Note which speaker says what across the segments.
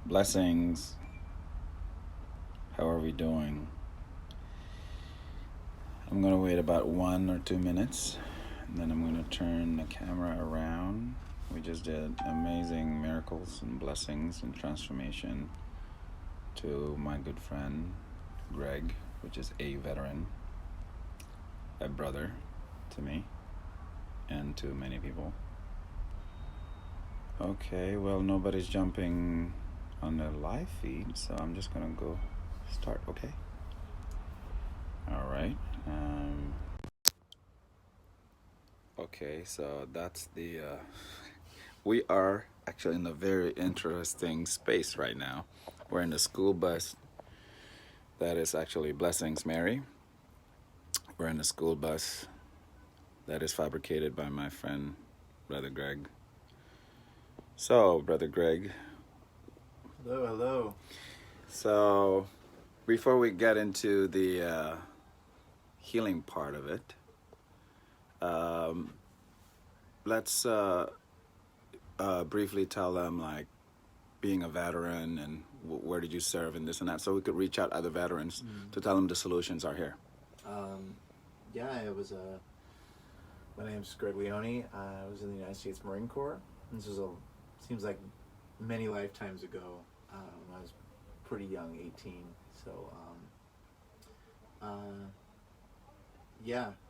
Speaker 1: Blessings. How are we doing? I'm going to wait about 1 or 2 minutes, and then I'm going to turn the camera around. We just did amazing miracles and blessings and transformation to my good friend Greg, which is a veteran, a brother to me, and to many people. Okay, well, nobody's jumping on the live feed, so I'm just gonna go start. Okay. All right. Okay, so that's the. We are actually in a very interesting space right now. We're in the school bus. That is actually Blessings Mary. We're in the school bus that is fabricated by my friend, Brother Greg. So, Brother Greg.
Speaker 2: Hello, hello.
Speaker 1: So, before we get into the healing part of it, let's briefly tell them, like, being a veteran and where did you serve and this and that, so we could reach out other veterans to tell them the solutions are here.
Speaker 2: It was my name's Greg Leone. I was in the United States Marine Corps. This was seems like many lifetimes ago. I was pretty young, 18. So,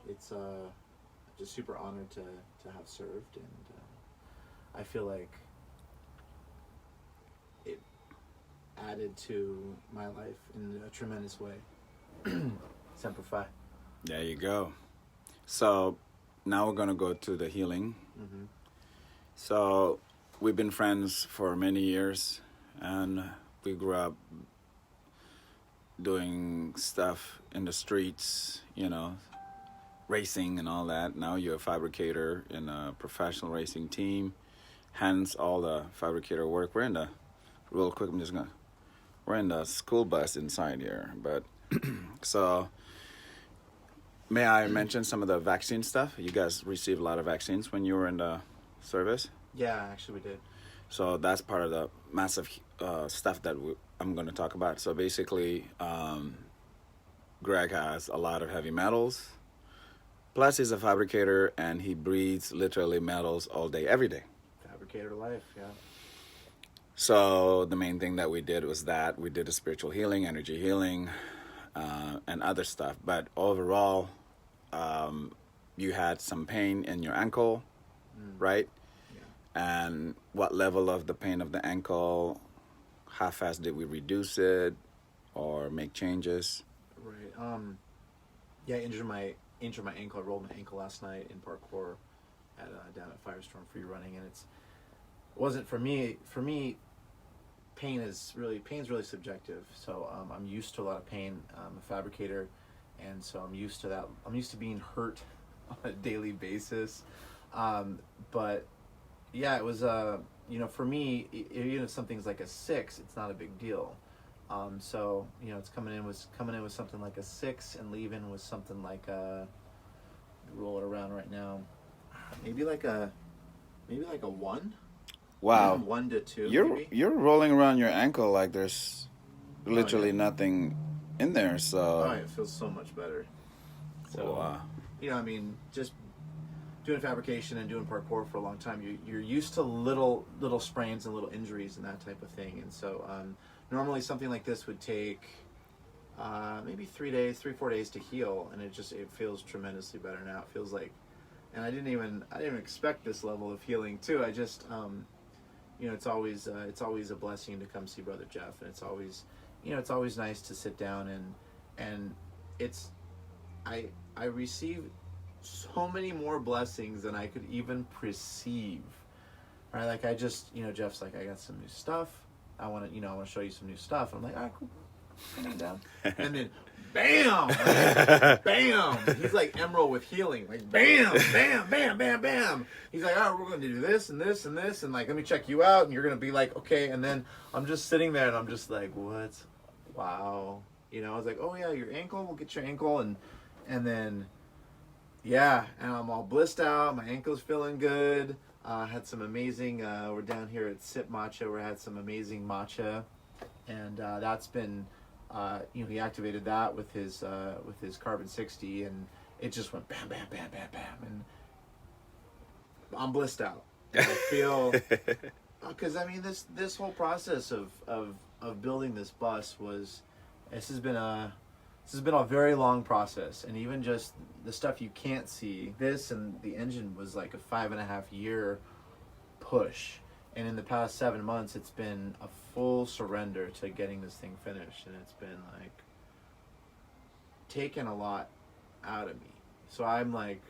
Speaker 2: it's just super honored to have served, and I feel like it added to my life in a tremendous way. Semper Fi.
Speaker 1: There you go. So now we're going to go to the healing.
Speaker 2: Mm-hmm.
Speaker 1: So we've been friends for many years, and we grew up doing stuff in the streets, racing and all that. Now you're a fabricator in a professional racing team, hence all the fabricator work. We're in the, real quick, we're in the school bus inside here, but so may I mention some of the vaccine stuff? You guys received a lot of vaccines when you were in the service?
Speaker 2: Yeah, actually we did.
Speaker 1: So that's part of the massive stuff that I'm going to talk about. So basically, Greg has a lot of heavy metals. Plus, he's a fabricator, and he breathes literally metals all day, every day.
Speaker 2: Fabricator life, yeah.
Speaker 1: So the main thing that we did was that we did a spiritual healing, energy healing, and other stuff. But overall, you had some pain in your ankle, right? Yeah. And what level of the pain of the ankle? How fast did we reduce it or make changes?
Speaker 2: Right. I injured my ankle. I rolled my ankle last night in parkour down at Firestorm Free Running, and it wasn't for me. For me, pain's really subjective. So I'm used to a lot of pain. I'm a fabricator, and so I'm used to that. I'm used to being hurt on a daily basis. But yeah, it was for me, even if something's like a 6, it's not a big deal. So it's coming in with something like a 6 and leaving with something like roll it around right now, maybe like a 1.
Speaker 1: Wow.
Speaker 2: 1 to 2.
Speaker 1: You're rolling around your ankle like there's literally nothing in there. So
Speaker 2: it feels so much better. So
Speaker 1: wow.
Speaker 2: Just doing fabrication and doing parkour for a long time, you're used to little sprains and little injuries and that type of thing. And so normally something like this would take maybe 3-4 days to heal, and it feels tremendously better now. It feels like, and I didn't even expect this level of healing too. I just it's always a blessing to come see Brother Jeff, and it's always nice to sit down and I receive so many more blessings than I could even perceive. Right? Like I just, Jeff's like, I got some new stuff. I want to show you some new stuff. I'm like, all right, cool. Come on down. And then, bam! Like, bam! He's like Emerald with healing. Like, bam, bam, bam, bam, bam. He's like, all right, we're going to do this and this and this. And like, let me check you out. And you're going to be like, okay. And then I'm just sitting there and I'm just like, what? Wow. I was like, oh yeah, your ankle. We'll get your ankle. And then, yeah. And I'm all blissed out. My ankle's feeling good. Had some amazing. We're down here at Sip Matcha. We had some amazing matcha, and that's been, he activated that with his carbon 60, and it just went bam, bam, bam, bam, bam, and I'm blissed out. And I feel, because I mean this whole process of building this bus this has been a very long process, and even just the stuff you can't see, this and the engine was like a 5.5 year push, and in the past 7 months it's been a full surrender to getting this thing finished, and it's been like taken a lot out of me. So I'm like,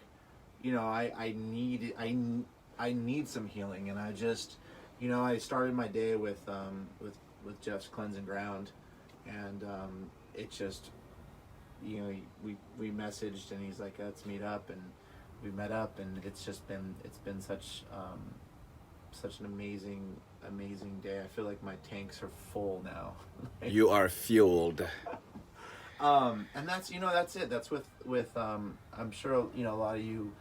Speaker 2: I need some healing, and I just, I started my day with Jeff's Cleanse and Ground, and it just, we messaged, and he's like, let's meet up, and we met up, and it's been such an amazing day. I feel like my tanks are full now.
Speaker 1: You are fueled.
Speaker 2: And that's it. That's with I'm sure a lot of you.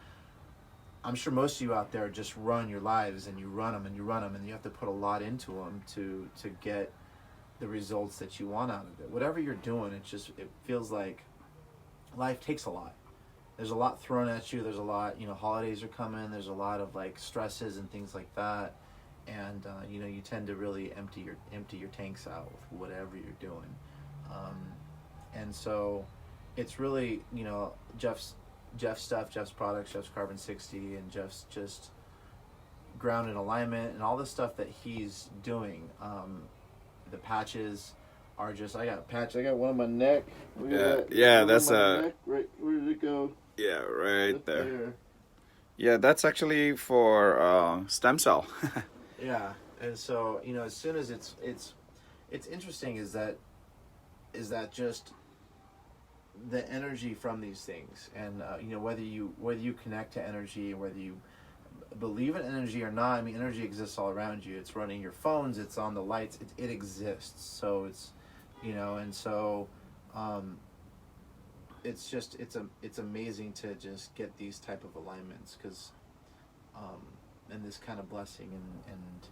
Speaker 2: I'm sure most of you out there just run your lives, and you run them, and you run them, and you have to put a lot into them to get the results that you want out of it. Whatever you're doing, it feels like life takes a lot. There's a lot thrown at you. There's a lot, holidays are coming. There's a lot of like stresses and things like that, and you tend to really empty your tanks out with whatever you're doing, and so it's really Jeff's stuff, Jeff's products, Jeff's Carbon 60, and Jeff's just ground and alignment, and all the stuff that he's doing. The patches are just, I got a patch. I got one on my neck.
Speaker 1: Yeah, that's
Speaker 2: neck. Right, where did it go?
Speaker 1: Yeah, right there. Yeah, that's actually for stem cell.
Speaker 2: Yeah, and so as soon as it's interesting is that just the energy from these things, and whether you connect to energy, whether you believe in energy or not. I mean, energy exists all around you. It's running your phones, it's on the lights, it exists. So it's and so it's amazing to just get these type of alignments, because and this kind of blessing, and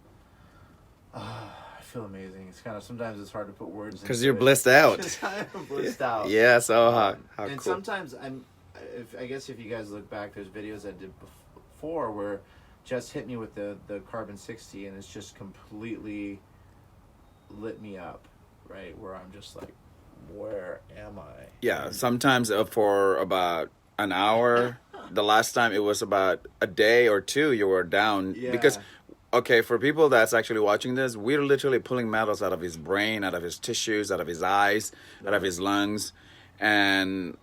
Speaker 2: I feel amazing. It's kind of, sometimes it's hard to put words,
Speaker 1: because you're blissed out.
Speaker 2: I'm blissed out.
Speaker 1: Yeah, so how
Speaker 2: and
Speaker 1: cool.
Speaker 2: Sometimes I guess if you guys look back, there's videos I did before where Jess hit me with the Carbon 60, and it's just completely lit me up, right? Where I'm just like, where am I?
Speaker 1: Yeah, sometimes for about an hour. The last time it was about a day or two you were down.
Speaker 2: Yeah.
Speaker 1: Because, okay, for people that's actually watching this, we're literally pulling metals out of his brain, out of his tissues, out of his eyes, out of his lungs. And,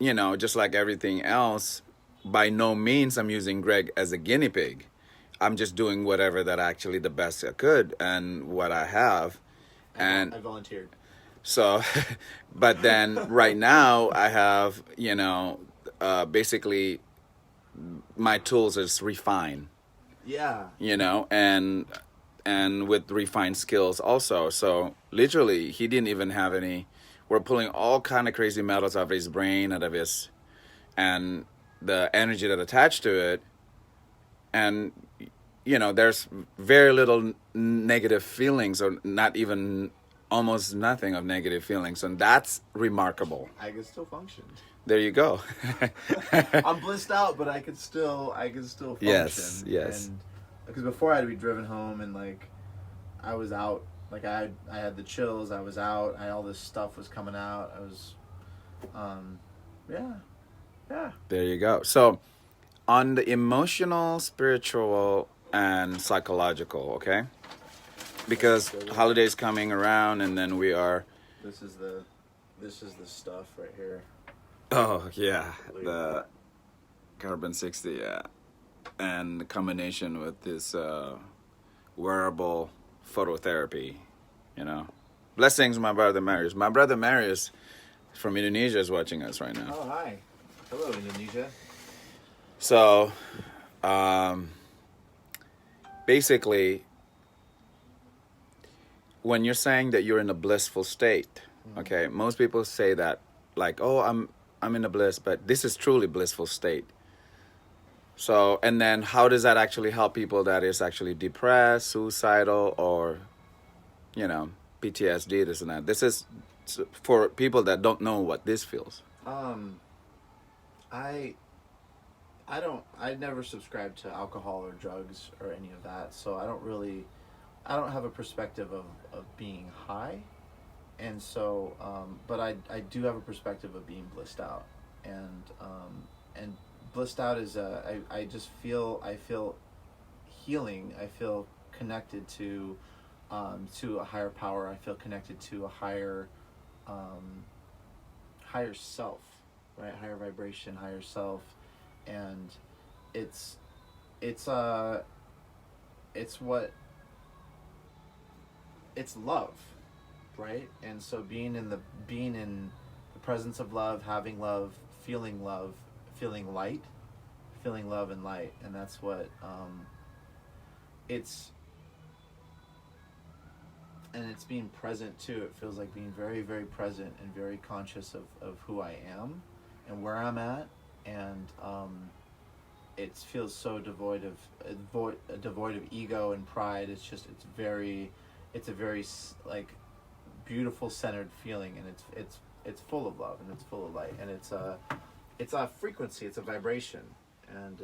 Speaker 1: just like everything else, by no means I'm using Greg as a guinea pig. I'm just doing whatever that actually the best I could and what I have. And
Speaker 2: I volunteered.
Speaker 1: So, but then right now I have, basically my tools is refine.
Speaker 2: Yeah.
Speaker 1: And with refined skills also. So literally he didn't even have any, we're pulling all kind of crazy metals out of his brain, out of his, and the energy that attached to it. And, there's very little negative feelings, or not even, almost nothing of negative feelings, and that's remarkable.
Speaker 2: I can still function.
Speaker 1: There you go.
Speaker 2: I'm blissed out, but I can still function.
Speaker 1: Yes.
Speaker 2: And because before I had to be driven home, and like I was out, like I had the chills. I was out. All this stuff was coming out. I was, yeah.
Speaker 1: There you go. So, on the emotional, spiritual, and psychological, okay? Because holidays coming around, and then we are.
Speaker 2: This is the stuff right here.
Speaker 1: Oh yeah, the Carbon 60, yeah, and the combination with this wearable phototherapy, Blessings, my brother Marius. My brother Marius from Indonesia is watching us right now.
Speaker 2: Oh hi, hello Indonesia.
Speaker 1: So, basically, when you're saying that you're in a blissful state, okay, most people say that like, oh, I'm in a bliss, but this is truly blissful state. So, and then how does that actually help people that is actually depressed, suicidal, or, you know, PTSD, this and that? This is for people that don't know what this feels.
Speaker 2: Um, I I never subscribed to alcohol or drugs or any of that, so I don't have a perspective of being high, and so but I do have a perspective of being blissed out, and blissed out is I just I feel healing. I feel connected to a higher power. I feel connected to a um, higher self, right? Higher vibration, higher self, and it's it's uh it's what it's love, right? And so being in the presence of love, feeling light, feeling love and light, and that's what it's and it's being present too. It feels like being very, very present and very conscious of who I am and where I'm at, and it feels so devoid of ego and pride. It's just it's a very like beautiful centered feeling, and it's full of love and it's full of light, and it's a frequency, it's a vibration, and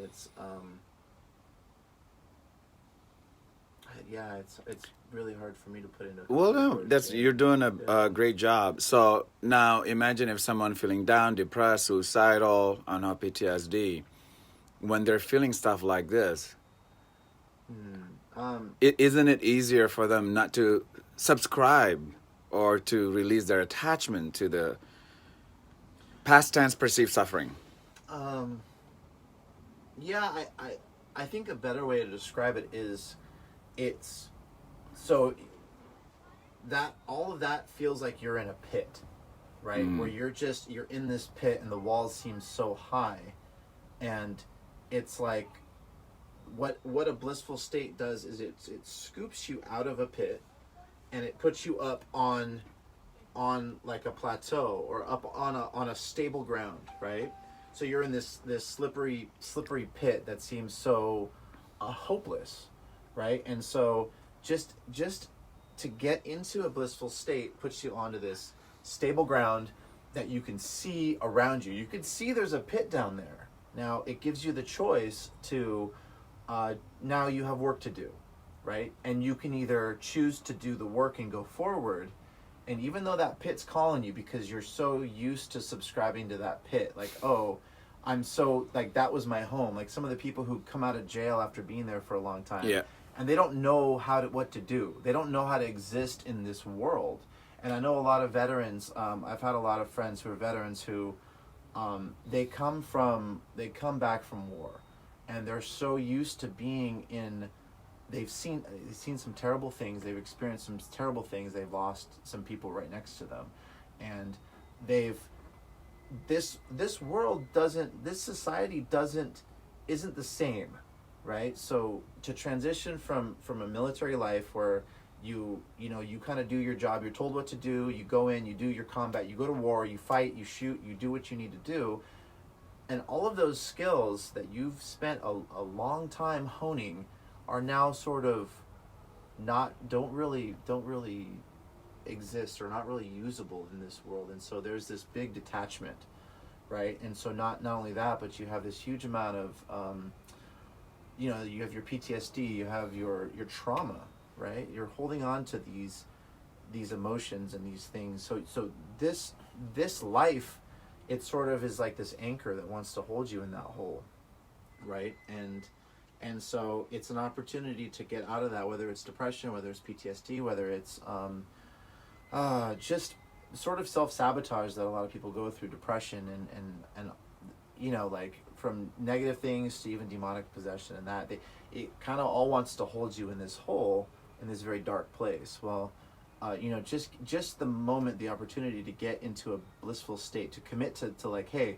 Speaker 2: yeah, it's really hard for me to put into
Speaker 1: Well, no,
Speaker 2: words.
Speaker 1: that's
Speaker 2: Yeah.
Speaker 1: you're doing
Speaker 2: Yeah.
Speaker 1: a great job. So now imagine if someone feeling down, depressed, suicidal, on PTSD, when they're feeling stuff like this, isn't it easier for them not to subscribe or to release their attachment to the past tense perceived suffering?
Speaker 2: Um, yeah, I think a better way to describe it is it's so that all of that feels like you're in a pit, right? Where you're in this pit and the walls seem so high, and it's like what a blissful state does is it scoops you out of a pit and it puts you up on like a plateau or up on a stable ground, right? So you're in this slippery pit that seems so hopeless, right? And so just to get into a blissful state puts you onto this stable ground that you can see around you. You can see there's a pit down there. Now it gives you the choice to now you have work to do, right? And you can either choose to do the work and go forward. And even though that pit's calling you because you're so used to subscribing to that pit, like, oh, I'm so, like, that was my home. Like some of the people who come out of jail after being there for a long time.
Speaker 1: Yeah.
Speaker 2: And they don't know what to do. They don't know how to exist in this world. And I know a lot of veterans, I've had a lot of friends who are veterans who, they come back from war. And they're so used to being in, they've seen some terrible things, they've experienced some terrible things, they've lost some people right next to them, and this world doesn't, this society isn't the same, right? So to transition from a military life where you kind of do your job, you're told what to do, you go in, you do your combat, you go to war, you fight, you shoot, you do what you need to do, and all of those skills that you've spent a long time honing are now sort of don't really exist or not really usable in this world. And so there's this big detachment, right? And so not only that, but you have this huge amount of you have your PTSD, you have your trauma, right? You're holding on to these emotions and these things. So this life, it sort of is like this anchor that wants to hold you in that hole, right? And so it's an opportunity to get out of that, whether it's depression, whether it's PTSD, whether it's just sort of self-sabotage that a lot of people go through, depression and like from negative things to even demonic possession, and that it kind of all wants to hold you in this hole, in this very dark place. Well, just the moment, the opportunity to get into a blissful state, to commit to like, hey,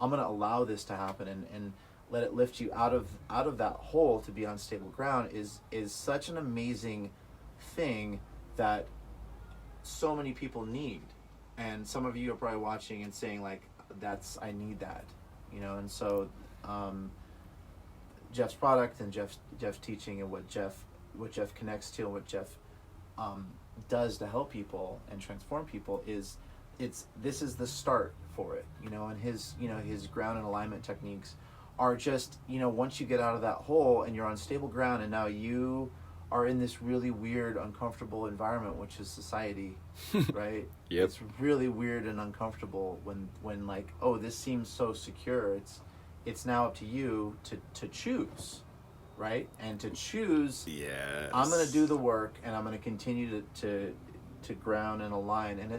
Speaker 2: I'm going to allow this to happen and let it lift you out of that hole to be on stable ground is such an amazing thing that so many people need. And some of you are probably watching and saying like, I need that, and so Jeff's product and Jeff's teaching and what Jeff connects to and what Jeff does to help people and transform people this is the start for it, and his ground and alignment techniques are just, once you get out of that hole and you're on stable ground and now you are in this really weird, uncomfortable environment, which is society, right?
Speaker 1: Yep.
Speaker 2: It's really weird and uncomfortable when like, oh, this seems so secure. It's now up to you to choose, right? And to choose,
Speaker 1: yes,
Speaker 2: I'm going to do the work and I'm going to continue to ground and align. And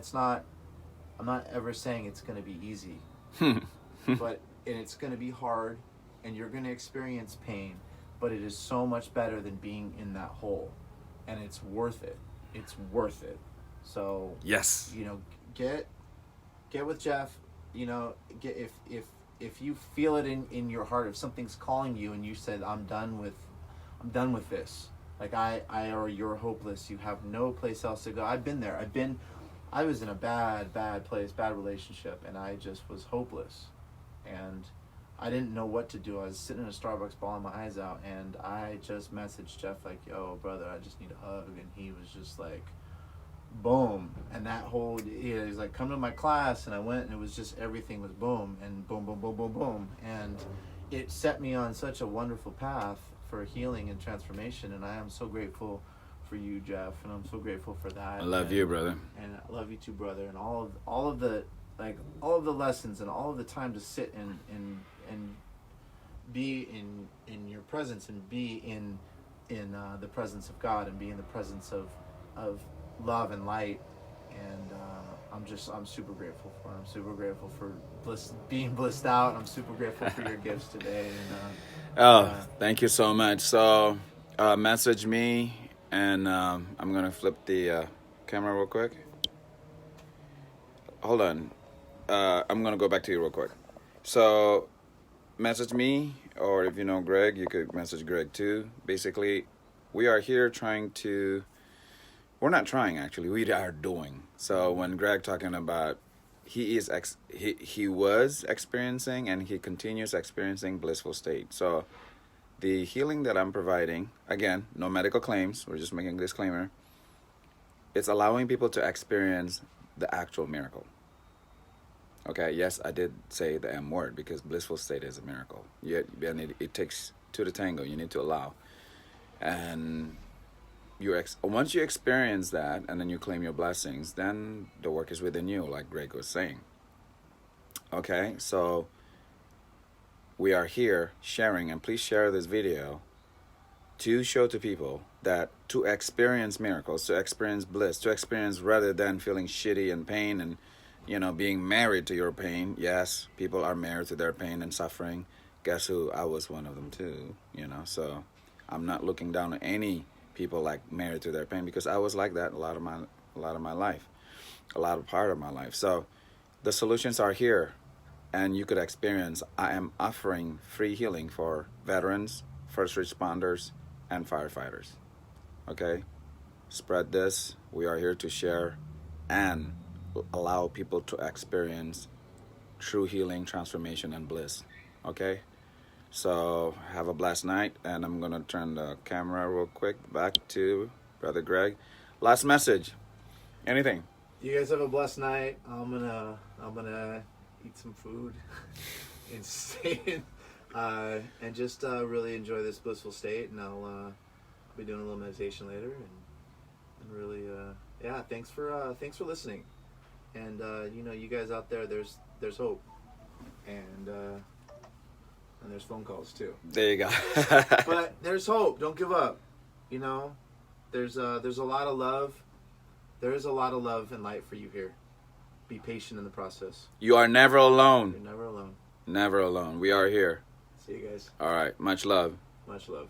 Speaker 2: I'm not ever saying it's going to be easy, but it's going to be hard and you're going to experience pain, but it is so much better than being in that hole, and it's worth it. It's worth it. So
Speaker 1: yes,
Speaker 2: get with Jeff. Get if you feel it in your heart, if something's calling you and you said, I'm done with this. Like or you're hopeless. You have no place else to go. I've been there. I was in a bad place, bad relationship, and I just was hopeless, and I didn't know what to do. I was sitting in a Starbucks bawling my eyes out, and I just messaged Jeff like, yo, brother, I just need a hug. And he was just like, boom. And that whole, he's like, come to my class. And I went, and it was just, everything was boom, and boom, boom, boom, boom, boom. And it set me on such a wonderful path for healing and transformation. And I am so grateful for you, Jeff, and I'm so grateful for that.
Speaker 1: I love you, brother.
Speaker 2: And I love you too, brother. And all of the lessons and all of the time to sit and be in your presence and be in the presence of God and be in the presence of love and light. And I'm super grateful for. I'm super grateful for being blissed out. I'm super grateful for your gifts today. And
Speaker 1: thank you so much. So message me, and I'm gonna flip the camera real quick. Hold on. I'm gonna go back to you real quick. So message me, or if you know Greg, you could message Greg too. Basically, we are here we're not trying, actually, we are doing. So when Greg talking about he was experiencing and he continues experiencing blissful state. So the healing that I'm providing, again, no medical claims, we're just making a disclaimer, it's allowing people to experience the actual miracle. Okay, yes, I did say the M word because blissful state is a miracle. And it takes two to tango. You need to allow. And once you experience that and then you claim your blessings, then the work is within you, like Greg was saying. Okay, so we are here sharing, and please share this video to show to people that to experience miracles, to experience bliss, to experience rather than feeling shitty and pain and being married to your pain. Yes, people are married to their pain and suffering. Guess who? I was one of them too, so I'm not looking down on any people like married to their pain, because I was like that a lot of my life, a lot of part of my life. So the solutions are here, and you could experience. I am offering free healing for veterans, first responders, and firefighters. Okay? Spread this. We are here to share and allow people to experience true healing, transformation, and bliss. Okay? So have a blessed night, and I'm going to turn the camera real quick back to Brother Greg. Last message. Anything?
Speaker 2: You guys have a blessed night. I'm gonna eat some food and stay and just really enjoy this blissful state, and I'll be doing a little meditation later, and really thanks for listening. And you guys out there, there's hope, and there's phone calls too.
Speaker 1: There you go.
Speaker 2: But there's hope. Don't give up. There's a lot of love. There is a lot of love and light for you here. Be patient in the process.
Speaker 1: You are never alone.
Speaker 2: You're never alone.
Speaker 1: Never alone. We are here.
Speaker 2: See you guys.
Speaker 1: All right. Much love.
Speaker 2: Much love.